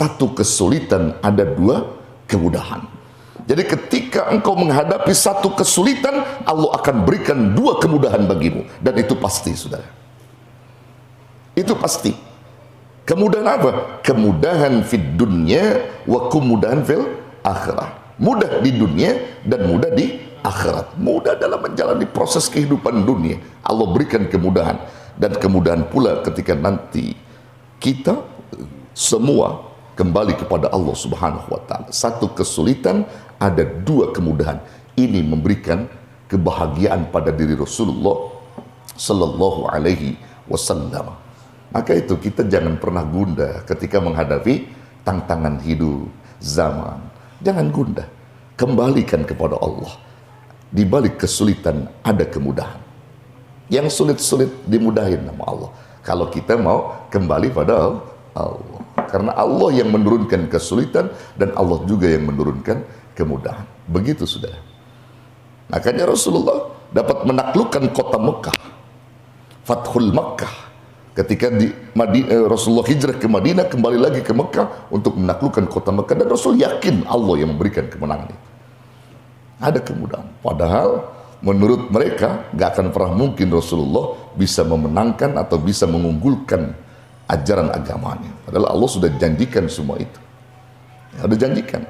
satu kesulitan ada dua kemudahan. Jadi ketika engkau menghadapi satu kesulitan, Allah akan berikan dua kemudahan bagimu. Dan itu pasti, saudara. Itu pasti. Kemudahan apa? Kemudahan fid dunya wa kemudahan fil akhirah. Mudah di dunia dan mudah di akhirat. Mudah dalam menjalani proses kehidupan dunia, Allah berikan kemudahan. Dan kemudahan pula ketika nanti kita semua kembali kepada Allah Subhanahu wa ta'ala. Satu kesulitan, ada dua kemudahan. Ini memberikan kebahagiaan pada diri Rasulullah sallallahu alaihi wasallam. Maka itu kita jangan pernah gundah ketika menghadapi tantangan hidup, zaman. Jangan gundah. Kembalikan kepada Allah. Di balik kesulitan ada kemudahan. Yang sulit-sulit dimudahin sama Allah. Kalau kita mau kembali pada Allah. Karena Allah yang menurunkan kesulitan dan Allah juga yang menurunkan kemudahan. Begitu sudah. Makanya Rasulullah dapat menaklukkan kota Mekah. Fathul Mekah. Ketika Rasulullah hijrah ke Madinah, kembali lagi ke Mekah untuk menaklukkan kota Mekah. Dan Rasul yakin Allah yang memberikan kemenangan itu. Ada kemudahan. Padahal menurut mereka gak akan pernah mungkin Rasulullah bisa memenangkan atau bisa mengunggulkan ajaran agamanya. Padahal Allah sudah janjikan semua itu. Ya, sudah janjikan.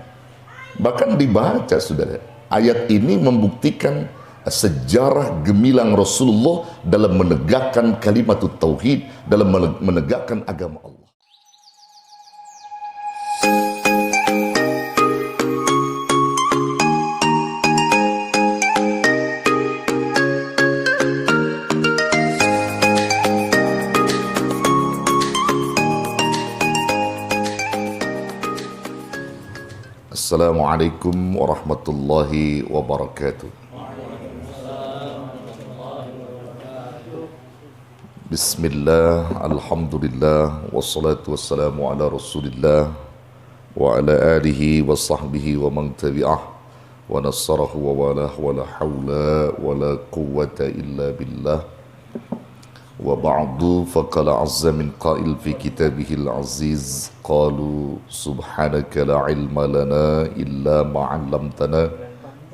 Bahkan dibaca, saudara. Ayat ini membuktikan sejarah gemilang Rasulullah dalam menegakkan kalimat tauhid, dalam menegakkan agama Allah. Assalamualaikum warahmatullahi wabarakatuh. Bismillah, alhamdulillah, wassalatu wassalamu ala rasulillah wa ala alihi wa sahbihi wa man tabi'ah wa nasarahu wa walah wa la hawla wa la quwwata illa billah. Wa ba'du, faqala azza min qail fi kitabihil aziz, qalu subhanaka la ilma lana illa ma 'allamtana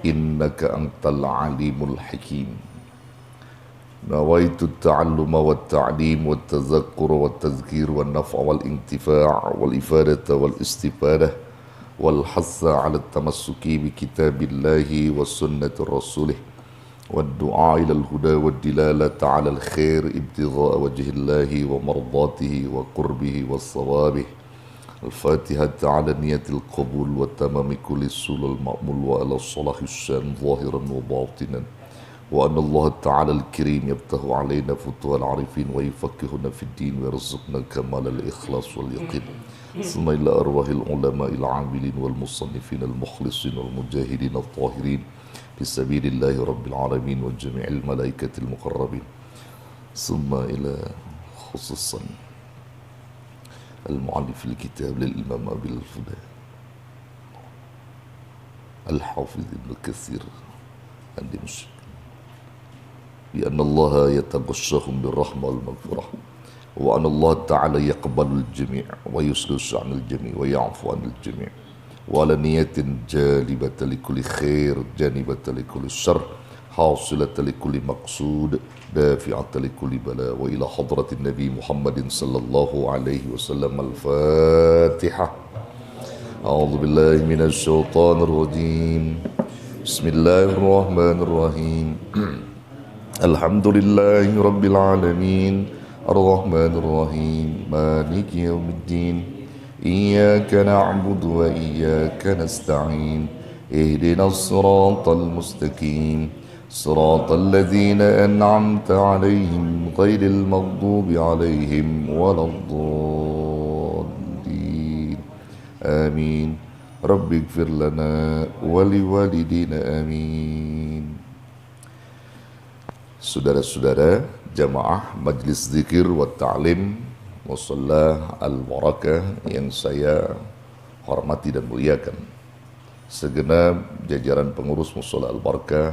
innaka antal alimul hakim. Nawaitu at-ta'alluma wat-ta'lim wat-tadhakkura wat-tadhkir wan-naf'a wal-intifa' wal-ifadata wal-istifadah wal-hatha 'ala at-tamassuki bi kitabillahi wa sunnati rasulih wad-du'a ila al-huda wad-dilalata 'ala al-khair ibtigha'a wajhillahi wa mardatihi wa qurbihi was-sawabih. Al-Fatihah 'ala niyatil qabul wa tamami kulli sulul ma'mul wa ala salahi syan zahiran wa batinan. وأن الله تعالى الكريم يفتح علينا فتوح العارفين ويفقهنا في الدين ويرزقنا كمال الإخلاص واليقين. ثم إلى أرواح العلماء العاملين والمصنفين المخلصين والمجاهدين الطاهرين في سبيل الله رب العالمين وجميع الملائكة المقربين. ثم إلى خصوصا المؤلف الكتاب للإمام أبي الفداء الحافظ ابن كثير الدمشقي بأن الله يتغشاهم بالرحمة والمغفرة وأن الله تعالى يقبل الجميع ويسلس عن الجميع ويعفو عن الجميع وعلى نية جالبة لكل خير جانبة لكل شر حاصلة لكل مقصود دافعة لكل بلاء. وإلى حضرة النبي محمد صلى الله عليه وسلم الفاتحة. أعوذ بالله من الشيطان الرجيم. بسم الله الرحمن الرحيم. الحمد لله رب العالمين الرحمن الرحيم مالك يوم الدين إياك نعبد وإياك نستعين اهدنا الصراط المستقيم صراط الذين أنعمت عليهم غير المغضوب عليهم ولا الضالين آمين. رب اغفر لنا ولوالدينا آمين. Saudara-saudara jamaah Majlis Zikir wa Ta'lim Musalla Al-Barakah yang saya hormati dan muliakan, segenap jajaran pengurus Musalla Al-Barakah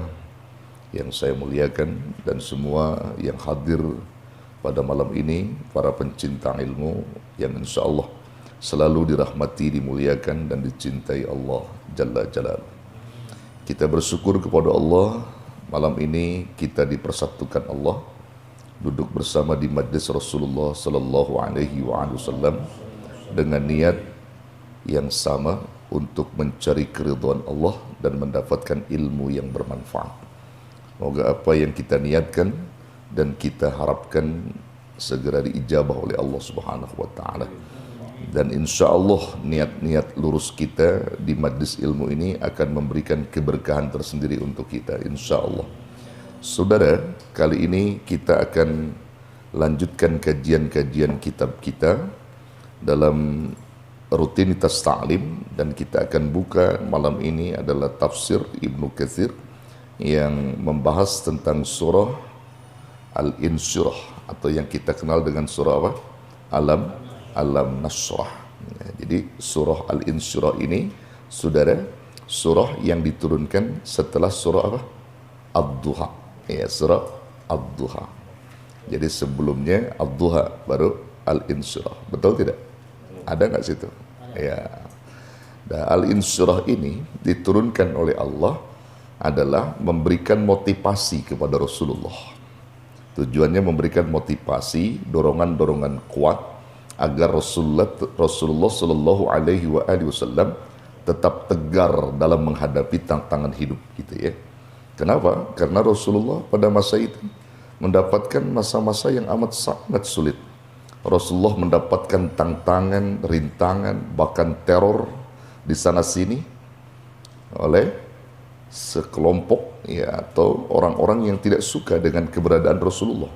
yang saya muliakan, dan semua yang hadir pada malam ini, para pencinta ilmu yang insya Allah selalu dirahmati, dimuliakan dan dicintai Allah Jalla Jalaluhu. Kita bersyukur kepada Allah, malam ini kita dipersatukan Allah duduk bersama di majlis Rasulullah sallallahu alaihi wasallam dengan niat yang sama untuk mencari keridhaan Allah dan mendapatkan ilmu yang bermanfaat. Moga apa yang kita niatkan dan kita harapkan segera diijabah oleh Allah Subhanahu wa taala. Dan insya Allah niat-niat lurus kita di majlis ilmu ini akan memberikan keberkahan tersendiri untuk kita, insya Allah. Saudara, kali ini kita akan lanjutkan kajian-kajian kitab kita dalam rutinitas ta'lim, dan kita akan buka malam ini adalah tafsir Ibnu Katsir yang membahas tentang surah Al-Insyirah atau yang kita kenal dengan surah apa? Alam Nasrah. Jadi surah Al-Insyirah ini, saudara, surah yang diturunkan setelah surah apa? Ad-Duha. Ya, surah Ad-Duha. Jadi sebelumnya Ad-Duha baru Al-Insyirah. Betul tidak? Ada nggak situ? Ya. Dan Al-Insyirah ini diturunkan oleh Allah adalah memberikan motivasi kepada Rasulullah. Tujuannya memberikan motivasi, dorongan-dorongan kuat agar Rasulullah Shallallahu Alaihi Wasallam tetap tegar dalam menghadapi tantangan hidup, gitu ya. Kenapa? Karena Rasulullah pada masa itu mendapatkan masa-masa yang amat sangat sulit. Rasulullah mendapatkan tantangan, rintangan, bahkan teror di sana sini oleh sekelompok ya atau orang-orang yang tidak suka dengan keberadaan Rasulullah.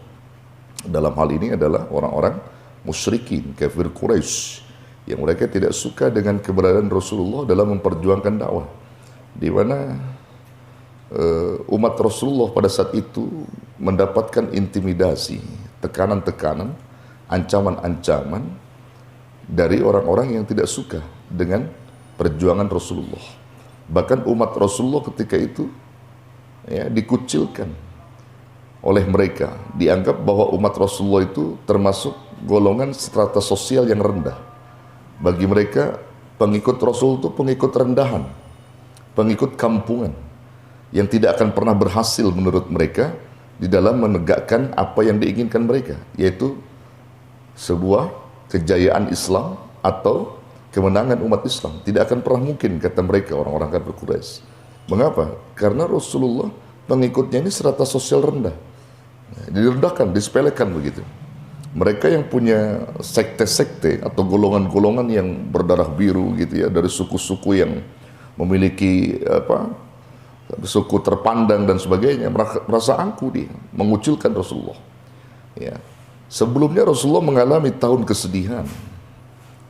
Dalam hal ini adalah orang-orang musyrikin, kafir Quraisy, yang mereka tidak suka dengan keberadaan Rasulullah dalam memperjuangkan dakwah, di mana umat Rasulullah pada saat itu mendapatkan intimidasi, tekanan-tekanan, ancaman-ancaman dari orang-orang yang tidak suka dengan perjuangan Rasulullah. Bahkan umat Rasulullah ketika itu ya dikucilkan oleh mereka, dianggap bahwa umat Rasulullah itu termasuk golongan strata sosial yang rendah. Bagi mereka pengikut Rasul itu pengikut rendahan, pengikut kampungan yang tidak akan pernah berhasil menurut mereka di dalam menegakkan apa yang diinginkan mereka, yaitu sebuah kejayaan Islam atau kemenangan umat Islam. Tidak akan pernah mungkin, kata mereka orang-orang kafir Quraisy. Mengapa? Karena Rasulullah pengikutnya ini strata sosial rendah, direndahkan, disepelekan begitu. Mereka yang punya sekte-sekte atau golongan-golongan yang berdarah biru gitu ya, dari suku-suku yang memiliki suku terpandang dan sebagainya, merasa angkuh dia, mengucilkan Rasulullah. Ya. Sebelumnya Rasulullah mengalami tahun kesedihan,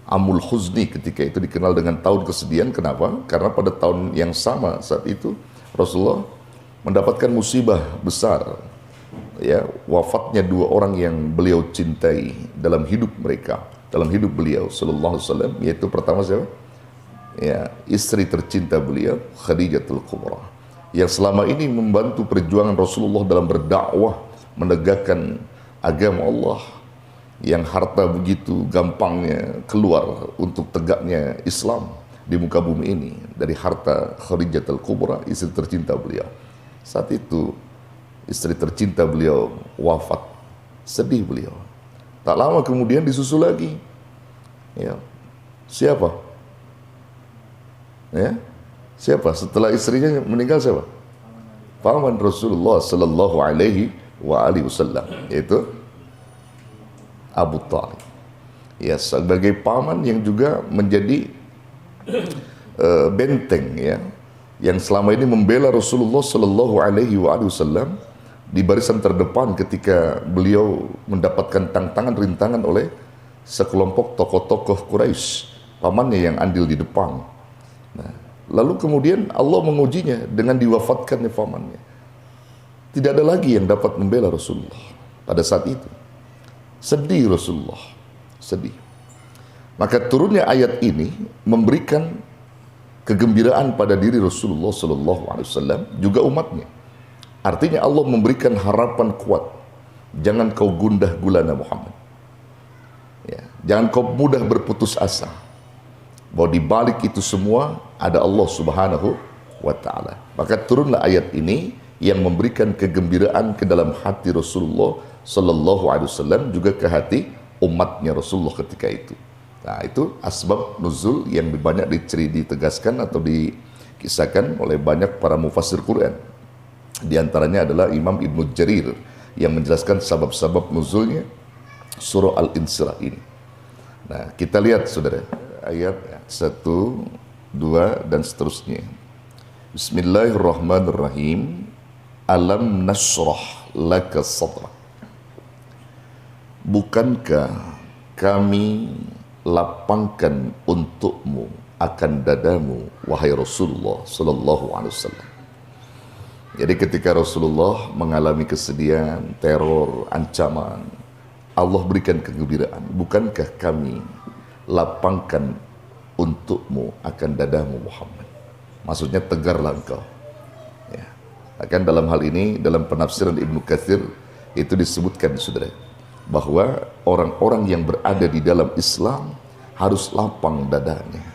Amul Huzni, ketika itu dikenal dengan tahun kesedihan. Kenapa? Karena pada tahun yang sama saat itu Rasulullah mendapatkan musibah besar, ya, wafatnya dua orang yang beliau cintai dalam hidup mereka, dalam hidup beliau sallallahu alaihi wasallam, yaitu pertama siapa? Ya, istri tercinta beliau, Khadijatul Kubra, yang selama ini membantu perjuangan Rasulullah dalam berdakwah, menegakkan agama Allah, yang harta begitu gampangnya keluar untuk tegaknya Islam di muka bumi ini dari harta Khadijatul Kubra, istri tercinta beliau. Saat itu istri tercinta beliau wafat, sedih beliau. Tak lama kemudian disusul lagi. Ya. Siapa? Ya. Siapa? Setelah istrinya meninggal siapa? Paman Rasulullah sallallahu alaihi wasallam, yaitu Abu Thalib. Ya, sebagai paman yang juga menjadi benteng ya, yang selama ini membela Rasulullah sallallahu alaihi wasallam di barisan terdepan ketika beliau mendapatkan tantangan rintangan oleh sekelompok tokoh-tokoh Quraisy, pamannya yang andil di depan. Nah, lalu kemudian Allah mengujinya dengan diwafatkannya pamannya. Tidak ada lagi yang dapat membela Rasulullah pada saat itu. Sedih Rasulullah, sedih. Maka turunnya ayat ini memberikan kegembiraan pada diri Rasulullah sallallahu alaihi wasallam juga umatnya. Artinya Allah memberikan harapan kuat. Jangan kau gundah gulana Muhammad. Ya, Jangan kau mudah berputus asa. Bahwa di balik itu semua ada Allah Subhanahu wa Ta'ala. Maka turunlah ayat ini yang memberikan kegembiraan ke dalam hati Rasulullah Sallallahu Alaihi Wasallam, juga ke hati umatnya Rasulullah ketika itu. Nah, itu asbab nuzul yang banyak ditegaskan atau dikisahkan oleh banyak para mufassir Quran. Di antaranya adalah Imam Ibnu Jarir yang menjelaskan sebab-sebab nuzulnya surah Al-Insyirah ini. Nah, kita lihat saudara ayat 1, 2 dan seterusnya. Bismillahirrahmanirrahim. Alam nashrah laka sadrak. Bukankah kami lapangkan untukmu akan dadamu, wahai Rasulullah Sallallahu Alaihi Wasallam. Jadi ketika Rasulullah mengalami kesedihan, teror, ancaman, Allah berikan kegembiraan. Bukankah kami lapangkan untukmu akan dadamu Muhammad. Maksudnya tegarlah engkau. Ya. Akan dalam hal ini, dalam penafsiran Ibnu Katsir itu disebutkan saudara, bahwa orang-orang yang berada di dalam Islam harus lapang dadanya.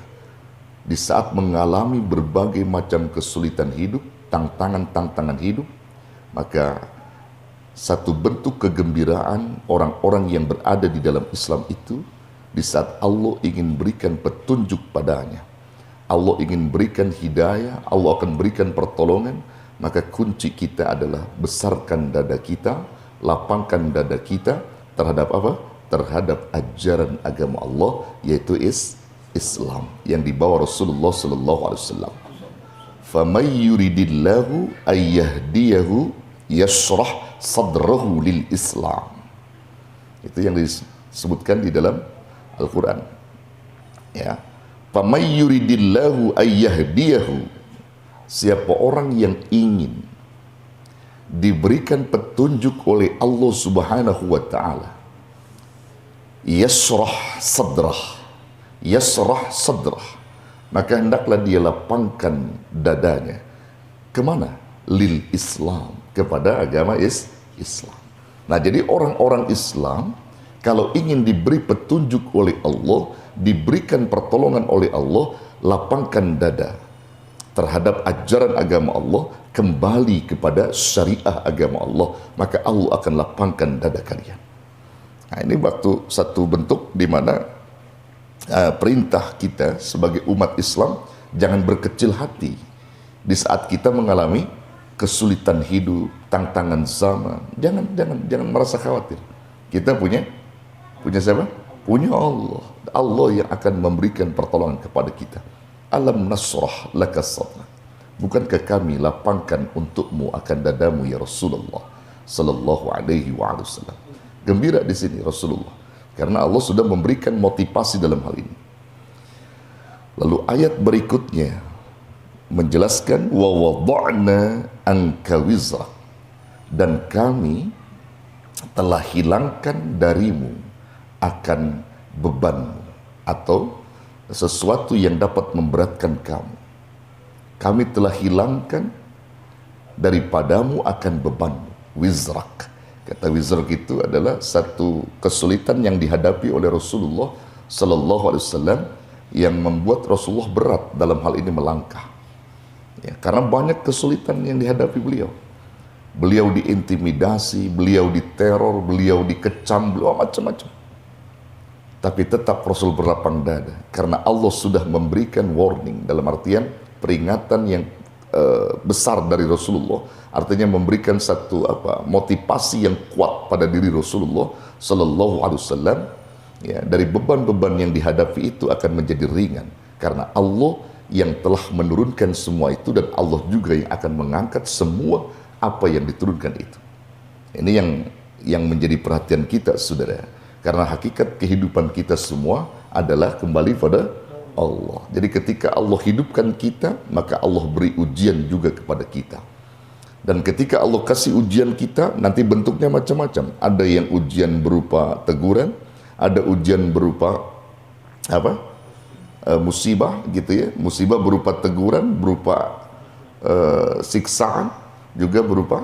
Di saat mengalami berbagai macam kesulitan hidup, tantangan-tantangan hidup, maka satu bentuk kegembiraan orang-orang yang berada di dalam Islam itu, di saat Allah ingin berikan petunjuk padanya, Allah ingin berikan hidayah, Allah akan berikan pertolongan, maka kunci kita adalah besarkan dada kita, lapangkan dada kita terhadap apa? Terhadap ajaran agama Allah, yaitu Islam yang dibawa Rasulullah Sallallahu Alaihi Wasallam. فَمَنْ يُرِدِ اللَّهُ أَنْ يَهْدِيَهُ يَشْرَحْ صَدْرَهُ لِلْإِسْلَامِ. Itu yang disebutkan di dalam Al-Quran. Ya. فَمَنْ يُرِدِ اللَّهُ أَنْ يَهْدِيَهُ. Siapa orang yang ingin diberikan petunjuk oleh Allah Subhanahu wa Ta'ala, yasrah sadrah, maka hendaklah dia lapangkan dadanya. Kemana? Lil Islam, kepada agama Islam. Nah, jadi orang-orang Islam kalau ingin diberi petunjuk oleh Allah, diberikan pertolongan oleh Allah, lapangkan dada terhadap ajaran agama Allah, kembali kepada syariah agama Allah, maka Allah akan lapangkan dada kalian. Nah, ini waktu satu bentuk di mana perintah kita sebagai umat Islam, jangan berkecil hati di saat kita mengalami kesulitan hidup, tantangan zaman. Jangan merasa khawatir. Kita punya siapa? Punya Allah. Allah yang akan memberikan pertolongan kepada kita. Alam nasrah laka sadrak. Bukankah kami lapangkan untukmu akan dadamu ya Rasulullah Sallallahu Alaihi Wasallam. Gembira di sini Rasulullah, karena Allah sudah memberikan motivasi dalam hal ini. Lalu ayat berikutnya menjelaskan wa wada'na anka wizrak, dan kami telah hilangkan darimu akan bebanmu atau sesuatu yang dapat memberatkan kamu. Kami telah hilangkan daripadamu akan bebanmu. Wizrak. Kata wizrak itu adalah satu kesulitan yang dihadapi oleh Rasulullah Sallallahu Alaihi Wasallam yang membuat Rasulullah berat dalam hal ini melangkah. Ya, karena banyak kesulitan yang dihadapi beliau. Beliau diintimidasi, beliau diteror, beliau dikecam, beliau macam-macam. Tapi tetap Rasul berlapang dada karena Allah sudah memberikan warning, dalam artian peringatan yang besar dari Rasulullah, artinya memberikan satu motivasi yang kuat pada diri Rasulullah Sallallahu Alaihi Wasallam. Ya, dari beban-beban yang dihadapi itu akan menjadi ringan karena Allah yang telah menurunkan semua itu, dan Allah juga yang akan mengangkat semua apa yang diturunkan itu. Ini yang menjadi perhatian kita, saudara. Karena hakikat kehidupan kita semua adalah kembali pada Allah. Jadi ketika Allah hidupkan kita, maka Allah beri ujian juga kepada kita. Dan ketika Allah kasih ujian kita, nanti bentuknya macam-macam. Ada yang ujian berupa teguran, ada ujian berupa musibah gitu ya. Musibah berupa teguran, berupa siksaan, juga berupa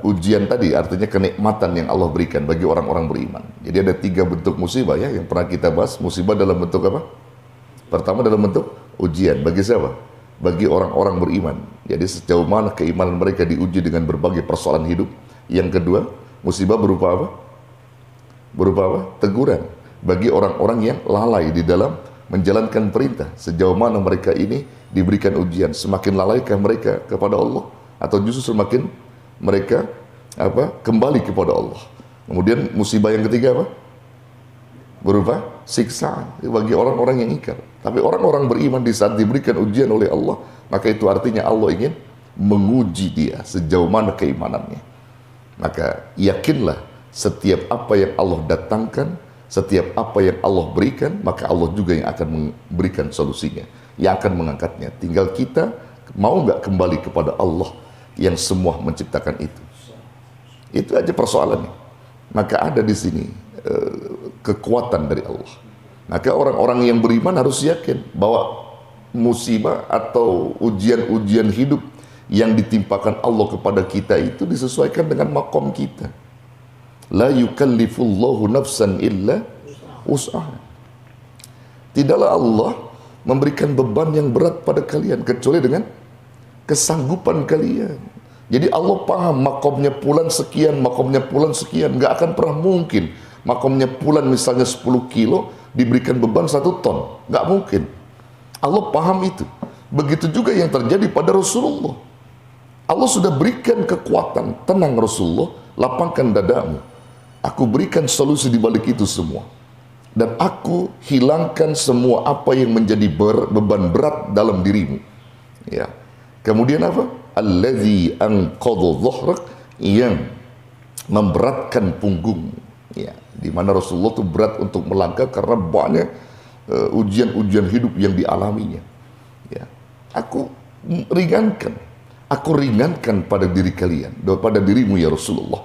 ujian tadi artinya kenikmatan yang Allah berikan bagi orang-orang beriman. Jadi ada 3 bentuk musibah ya yang pernah kita bahas. Musibah dalam bentuk apa? Pertama dalam bentuk ujian. Bagi siapa? Bagi orang-orang beriman. Jadi sejauh mana keimanan mereka diuji dengan berbagai persoalan hidup. Yang kedua, musibah berupa apa? Berupa apa? Teguran. Bagi orang-orang yang lalai di dalam menjalankan perintah. Sejauh mana mereka ini diberikan ujian. Semakin lalaikah mereka kepada Allah? Atau justru semakin mereka kembali kepada Allah. Kemudian musibah yang ketiga apa? Berupa siksaan bagi orang-orang yang ingkar. Tapi orang-orang beriman di saat diberikan ujian oleh Allah, maka itu artinya Allah ingin menguji dia sejauh mana keimanannya. Maka yakinlah setiap apa yang Allah datangkan, setiap apa yang Allah berikan, maka Allah juga yang akan memberikan solusinya, yang akan mengangkatnya. Tinggal kita mau nggak kembali kepada Allah yang semua menciptakan itu. Itu aja persoalannya. Maka ada di sini kekuatan dari Allah. Maka orang-orang yang beriman harus yakin bahwa musibah atau ujian-ujian hidup yang ditimpakan Allah kepada kita itu disesuaikan dengan makom kita. La yukallifullahu nafsan illa wus'aha. Tidaklah Allah memberikan beban yang berat pada kalian kecuali dengan kesanggupan kalian. Jadi Allah paham makomnya Fulan sekian, makomnya Fulan sekian. Nggak akan pernah mungkin makomnya Fulan misalnya 10 kilo diberikan beban 1 ton. Nggak mungkin. Allah paham itu. Begitu juga yang terjadi pada Rasulullah. Allah sudah berikan kekuatan. Tenang Rasulullah, lapangkan dadamu. Aku berikan solusi di balik itu semua. Dan aku hilangkan semua apa yang menjadi beban berat dalam dirimu. Ya. Kemudian apa? Allazi anqadha dhahrak, yang memberatkan punggung. Ya, di mana Rasulullah itu berat untuk melangkah karena banyak ujian-ujian hidup yang dialaminya. Ya. Aku ringankan pada diri kalian, pada dirimu ya Rasulullah,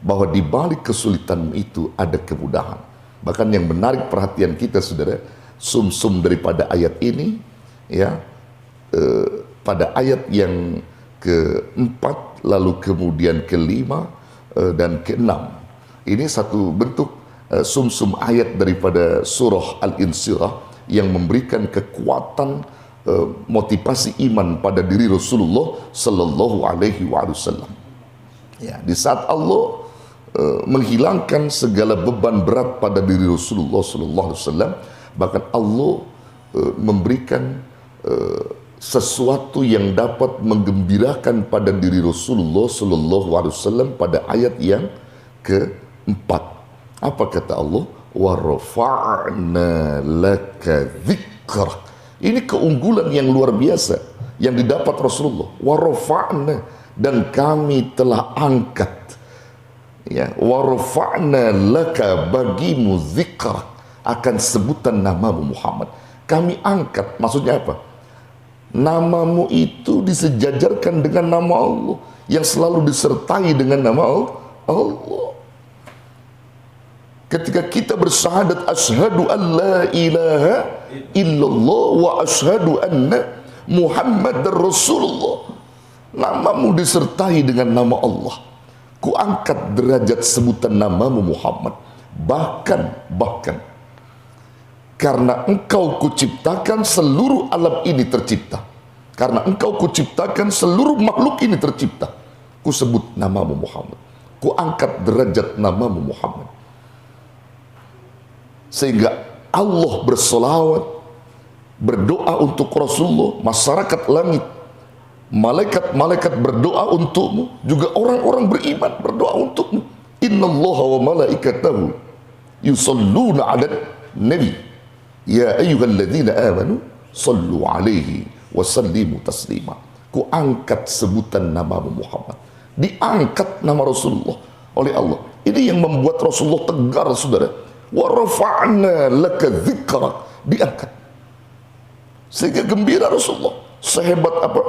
bahwa di balik kesulitanmu itu ada kemudahan. Bahkan yang menarik perhatian kita saudara, sum-sum daripada ayat ini ya, pada ayat yang ke-4 lalu kemudian ke-5 dan ke-6. Ini satu bentuk sum-sum ayat daripada surah Al-Insyirah yang memberikan kekuatan motivasi iman pada diri Rasulullah sallallahu alaihi wasallam. Ya, di saat Allah menghilangkan segala beban berat pada diri Rasulullah sallallahu alaihi wasallam, bahkan Allah memberikan sesuatu yang dapat menggembirakan pada diri Rasulullah sallallahu alaihi wasallam pada ayat yang ke-4. Apa kata Allah? Wa rafa'na laka dzikrak. Ini keunggulan yang luar biasa yang didapat Rasulullah. Wa rafa'na, dan kami telah angkat. Ya, wa rafa'na laka, bagimu dzikrak, akan sebutan namamu Muhammad. Kami angkat, maksudnya apa? Namamu itu disejajarkan dengan nama Allah, yang selalu disertai dengan nama Allah. Ketika kita bersyahadat asyhadu an la ilaha illallah wa asyhadu anna Muhammadar Rasulullah, namamu disertai dengan nama Allah. Ku angkat derajat sebutan namamu Muhammad. Bahkan karena engkau kuciptakan seluruh alam ini tercipta. Karena engkau kuciptakan seluruh makhluk ini tercipta. Ku sebut namamu Muhammad. Ku angkat derajat namamu Muhammad. Sehingga Allah bersolawat, berdoa untuk Rasulullah, masyarakat langit, malaikat-malaikat berdoa untukmu, juga orang-orang beriman berdoa untukmu. Innallaha wa malaikatahu yusalluna 'alan nabi. Ya ayyuhalladzina amanu sallu alaihi wa sallimu taslima. Ku angkat sebutan namamu Muhammad. Diangkat nama Rasulullah oleh Allah. Ini yang membuat Rasulullah tegar saudara. Wa rafa'na laka dzikrak, diangkat. Sehingga gembira Rasulullah. Sehebat apa,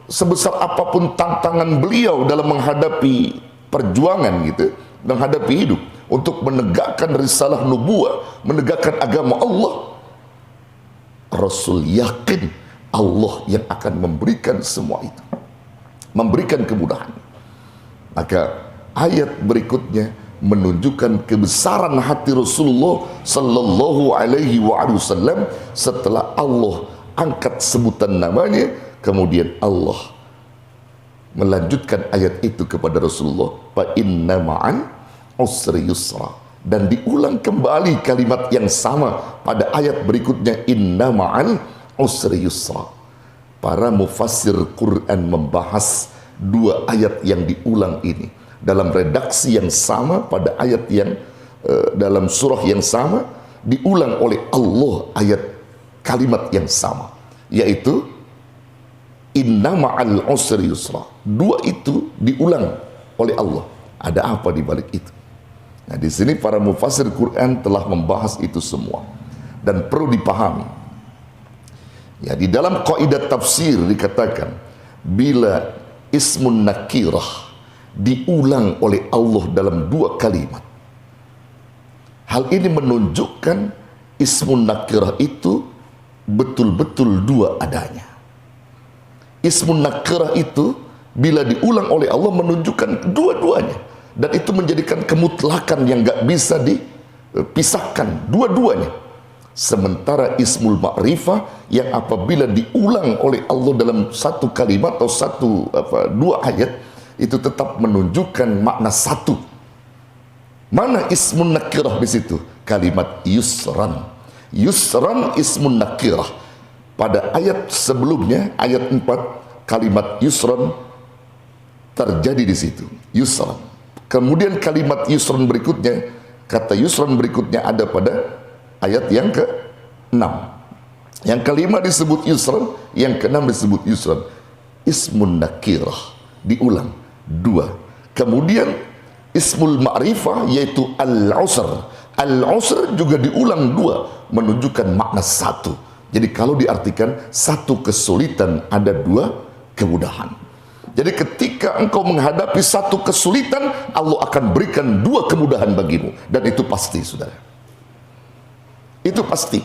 sebesar apapun tantangan beliau dalam menghadapi perjuangan gitu, menghadapi hidup untuk menegakkan risalah nubuah, menegakkan agama Allah, Rasul yakin Allah yang akan memberikan semua itu, memberikan kemudahan. Maka ayat berikutnya menunjukkan kebesaran hati Rasulullah sallallahu alaihi wasallam setelah Allah angkat sebutan namanya, kemudian Allah melanjutkan ayat itu kepada Rasulullah, fa inna ma'an usri yusra, dan diulang kembali kalimat yang sama pada ayat berikutnya, inna ma'an usri yusra. Para mufassir Quran membahas dua ayat yang diulang ini dalam redaksi yang sama pada ayat yang dalam surah yang sama, diulang oleh Allah ayat kalimat yang sama, yaitu inna ma'al usri yusra. Dua itu diulang oleh Allah. Ada apa di balik itu? Nah, di sini para mufassir Quran telah membahas itu semua dan perlu dipahami. Ya, di dalam kaidah tafsir dikatakan bila ismun nakirah diulang oleh Allah dalam dua kalimat, hal ini menunjukkan ismun nakirah itu betul-betul dua adanya. Ismun nakirah itu bila diulang oleh Allah menunjukkan dua-duanya, dan itu menjadikan kemutlakan yang gak bisa dipisahkan dua-duanya. Sementara ismul ma'rifah yang apabila diulang oleh Allah dalam satu kalimat atau dua ayat, itu tetap menunjukkan makna satu. Mana ismun nakirah di situ? Kalimat yusran. Yusran ismun nakirah. Pada ayat sebelumnya, ayat 4, kalimat yusran terjadi di situ. Yusran. Kemudian kalimat yusran berikutnya, kata yusran berikutnya ada pada ayat yang ke-6. Yang kelima disebut yusran, yang ke-6 disebut yusran. Ismun nakirah diulang dua. Kemudian ismul ma'rifah yaitu al-usr. Al-usr juga diulang dua, menunjukkan makna satu. Jadi kalau diartikan satu kesulitan ada dua kemudahan. Jadi ketika engkau menghadapi satu kesulitan, Allah akan berikan dua kemudahan bagimu, dan itu pasti, saudara. Itu pasti.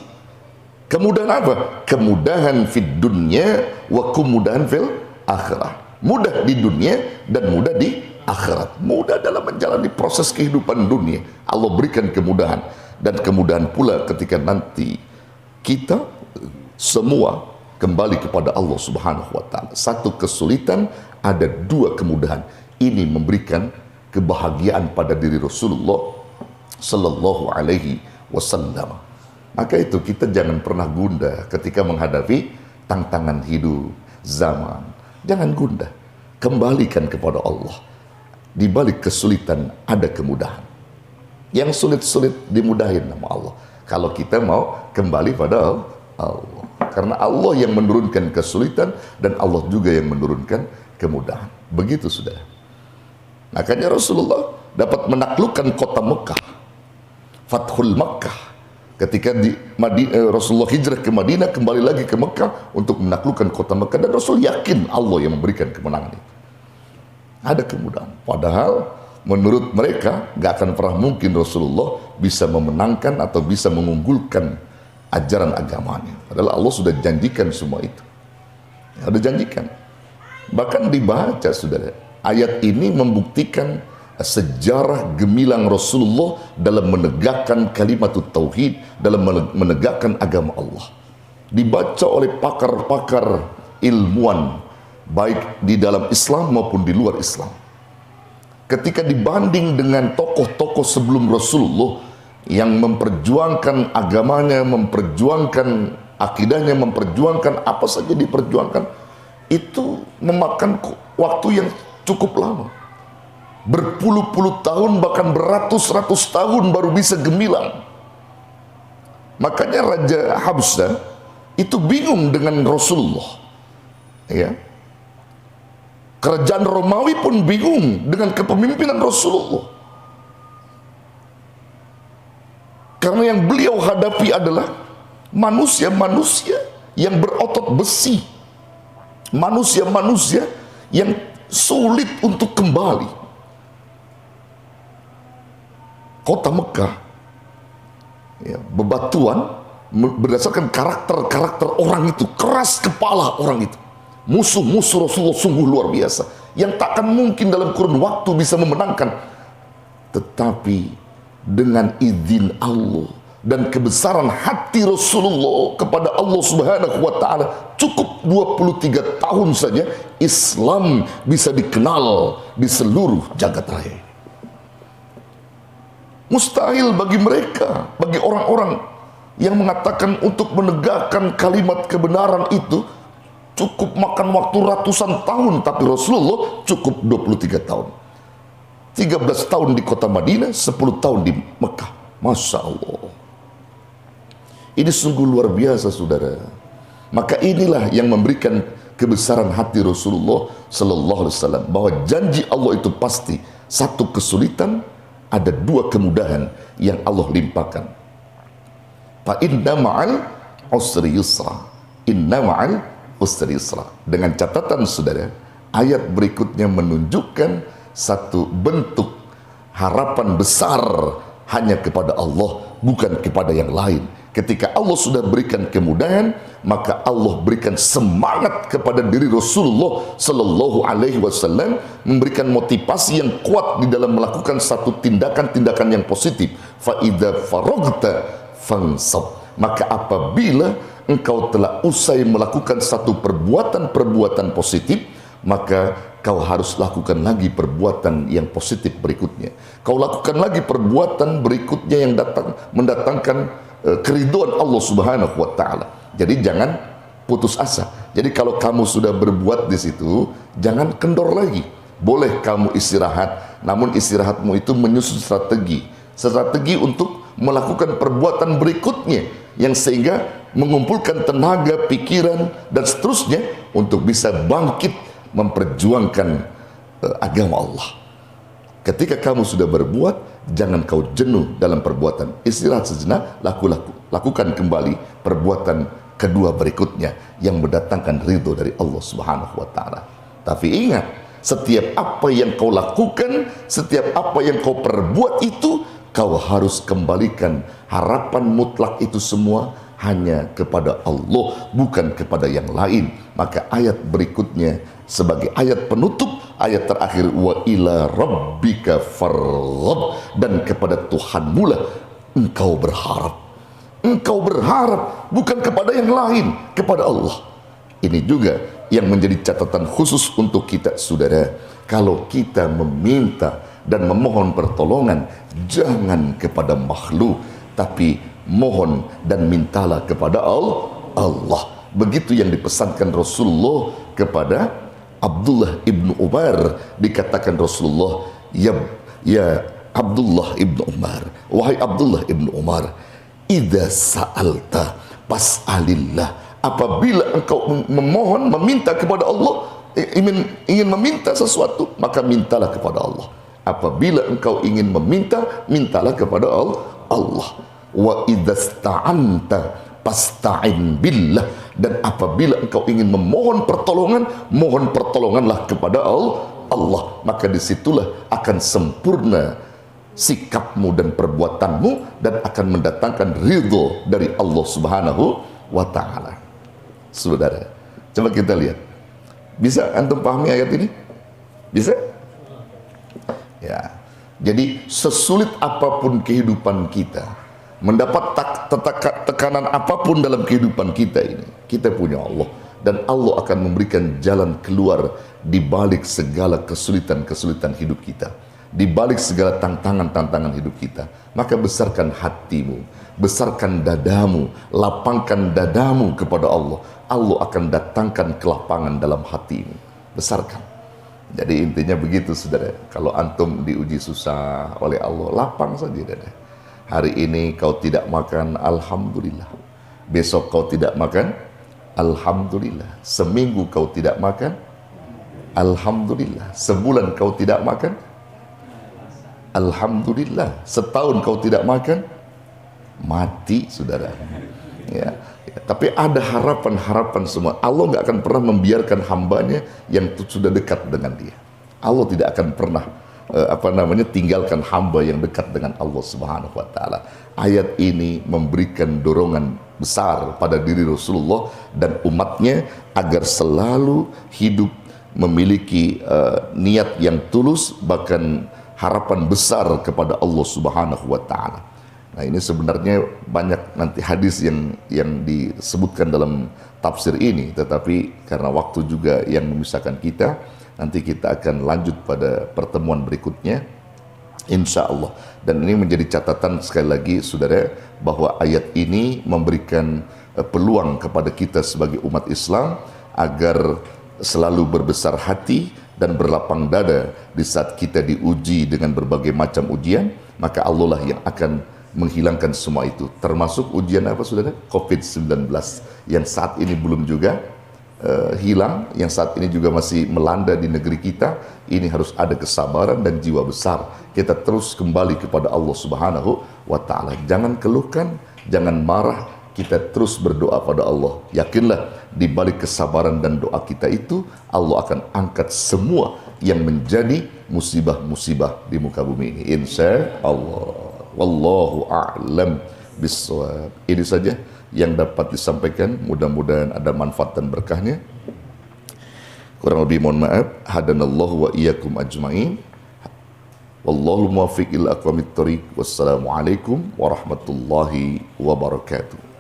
Kemudahan apa? Kemudahan fid dunya wa kemudahan fil akhirah. Mudah di dunia dan mudah di akhirat. Mudah dalam menjalani proses kehidupan dunia, Allah berikan kemudahan, dan kemudahan pula ketika nanti kita semua kembali kepada Allah Subhanahu wa taala. Satu kesulitan ada dua kemudahan. Ini memberikan kebahagiaan pada diri Rasulullah sallallahu alaihi wasallam. Maka itu kita jangan pernah gundah ketika menghadapi tantangan hidup, zaman. Jangan gundah. Kembalikan kepada Allah. Di balik kesulitan ada kemudahan. Yang sulit-sulit dimudahin sama Allah. Kalau kita mau kembali pada Allah. Karena Allah yang menurunkan kesulitan dan Allah juga yang menurunkan kemudahan. Begitu, sudah. Makanya Rasulullah dapat menaklukkan kota Mekah. Fathul Makkah. Ketika Rasulullah hijrah ke Madinah, kembali lagi ke Mekah untuk menaklukkan kota Mekah, dan Rasul yakin Allah yang memberikan kemenangan itu. Ada kemudahan. Padahal menurut mereka gak akan pernah mungkin Rasulullah bisa memenangkan atau bisa mengunggulkan ajaran agamanya. Padahal Allah sudah janjikan semua itu. Sudah janjikan. Bahkan dibaca, saudara, ayat ini membuktikan sejarah gemilang Rasulullah dalam menegakkan kalimat tauhid, dalam menegakkan agama Allah. Dibaca oleh pakar-pakar ilmuwan, baik di dalam Islam maupun di luar Islam. Ketika dibanding dengan tokoh-tokoh sebelum Rasulullah yang memperjuangkan agamanya, memperjuangkan akidahnya, memperjuangkan apa saja diperjuangkan, itu memakan waktu yang cukup lama. Berpuluh-puluh tahun, bahkan beratus-ratus tahun baru bisa gemilang. Makanya Raja Habsah itu bingung dengan Rasulullah. Ya. Kerajaan Romawi pun bingung dengan kepemimpinan Rasulullah. Karena yang beliau hadapi adalah manusia-manusia yang berotot besi. Manusia-manusia yang sulit untuk kembali. Kota Mekah, ya, bebatuan, berdasarkan karakter-karakter orang itu, keras kepala orang itu. Musuh-musuh Rasulullah sungguh luar biasa. yang takkan mungkin dalam kurun waktu bisa memenangkan. Tetapi dengan izin Allah dan kebesaran hati Rasulullah kepada Allah Subhanahu wa taala, cukup 23 tahun saja Islam bisa dikenal di seluruh jagat raya. Mustahil bagi mereka, bagi orang-orang yang mengatakan untuk menegakkan kalimat kebenaran itu cukup makan waktu ratusan tahun, tapi Rasulullah cukup 23 tahun. 13 tahun di kota Madinah, 10 tahun di Mekah. Masya Allah. Ini sungguh luar biasa, saudara. Maka inilah yang memberikan kebesaran hati Rasulullah Sallallahu Alaihi Wasallam, bahwa janji Allah itu pasti. Satu kesulitan, ada dua kemudahan yang Allah limpahkan. Fa inna ma'al usri yusra. Inna ma'al usri yusra. Dengan catatan, saudara, ayat berikutnya menunjukkan satu bentuk harapan besar hanya kepada Allah, bukan kepada yang lain. Ketika Allah sudah berikan kemudahan, maka Allah berikan semangat kepada diri Rasulullah Sallallahu Alaihi Wasallam, memberikan motivasi yang kuat di dalam melakukan satu tindakan-tindakan yang positif. Fa idza faragta fansab. Maka apabila engkau telah usai melakukan satu perbuatan-perbuatan positif, maka kau harus lakukan lagi perbuatan yang positif berikutnya. Kau lakukan lagi perbuatan berikutnya yang mendatangkan keridhaan Allah Subhanahu wa taala. Jadi jangan putus asa. Jadi kalau kamu sudah berbuat di situ, jangan kendor lagi. Boleh kamu istirahat, namun istirahatmu itu menyusun strategi untuk melakukan perbuatan berikutnya, yang sehingga mengumpulkan tenaga, pikiran, dan seterusnya untuk bisa bangkit memperjuangkan agama Allah. Ketika kamu sudah berbuat, jangan kau jenuh dalam perbuatan. Istirahat sejenak, lakukan kembali perbuatan kedua berikutnya yang mendatangkan ridho dari Allah Subhanahu wa taala. Tapi ingat, setiap apa yang kau lakukan, setiap apa yang kau perbuat itu, kau harus kembalikan harapan mutlak itu semua hanya kepada Allah, bukan kepada yang lain. Maka ayat berikutnya sebagai ayat penutup, ayat terakhir, wa ila rabbika farghab, dan kepada Tuhanmu lah engkau berharap. Engkau berharap bukan kepada yang lain, kepada Allah. Ini juga yang menjadi catatan khusus untuk kita, saudara. Kalau kita meminta dan memohon pertolongan, jangan kepada makhluk, tapi mohon dan mintalah kepada Allah. Begitu yang dipesankan Rasulullah kepada Abdullah ibnu Umar. Dikatakan Rasulullah, ya Abdullah ibnu Umar, wahai Abdullah ibnu Umar, idza sa'alta fas'alillah. Apabila engkau memohon, meminta kepada Allah, ingin meminta sesuatu, maka mintalah kepada Allah. Apabila engkau ingin meminta, mintalah kepada Allah. Wa idza sta'anta fasta'in billah. Dan apabila engkau ingin memohon pertolongan, mohon pertolonganlah kepada Allah. Maka disitulah akan sempurna sikapmu dan perbuatanmu, dan akan mendatangkan ridho dari Allah Subhanahu wa ta'ala. Saudara, coba kita lihat. Bisa antum pahami ayat ini? Bisa? Ya. Jadi sesulit apapun kehidupan kita, mendapat tekanan apapun dalam kehidupan kita ini, kita punya Allah, dan Allah akan memberikan jalan keluar di balik segala kesulitan-kesulitan hidup kita, di balik segala tantangan-tantangan hidup kita. Maka besarkan hatimu, besarkan dadamu, lapangkan dadamu kepada Allah. Allah akan datangkan kelapangan dalam hatimu. Besarkan. Jadi intinya begitu, saudara. Kalau antum diuji susah oleh Allah, lapang saja dada. Hari ini kau tidak makan, alhamdulillah. Besok kau tidak makan, alhamdulillah. Seminggu kau tidak makan, alhamdulillah. Sebulan kau tidak makan, alhamdulillah. Setahun kau tidak makan, mati, saudara. Ya. Tapi ada harapan-harapan semua. Allah nggak akan pernah membiarkan hambanya yang sudah dekat dengan dia. Allah tidak akan pernah tinggalkan hamba yang dekat dengan Allah Subhanahu wa taala. Ayat ini memberikan dorongan besar pada diri Rasulullah dan umatnya agar selalu hidup memiliki niat yang tulus, bahkan harapan besar kepada Allah Subhanahu wa taala. Nah, ini sebenarnya banyak nanti hadis yang disebutkan dalam tafsir ini, tetapi karena waktu juga yang memisahkan kita, nanti kita akan lanjut pada pertemuan berikutnya insya Allah. Dan ini menjadi catatan sekali lagi saudara, bahwa ayat ini memberikan peluang kepada kita sebagai umat Islam agar selalu berbesar hati dan berlapang dada di saat kita diuji dengan berbagai macam ujian. Maka Allah lah yang akan menghilangkan semua itu, termasuk ujian apa saudara? COVID-19 yang saat ini belum juga hilang, yang saat ini juga masih melanda di negeri kita. Ini harus ada kesabaran dan jiwa besar. Kita terus kembali kepada Allah Subhanahu wa taala. Jangan keluhkan, jangan marah, kita terus berdoa pada Allah. Yakinlah di balik kesabaran dan doa kita itu, Allah akan angkat semua yang menjadi musibah-musibah di muka bumi ini, insya Allah. Wallahu a'lam bissawab. Ini saja yang dapat disampaikan, mudah-mudahan ada manfaat dan berkahnya. Kurang lebih mohon maaf. Hadanallahu wa iyyakum ajmain. Wallahu muwaffiq ila aqwamit thoriq. Wassalamualaikum warahmatullahi wabarakatuh.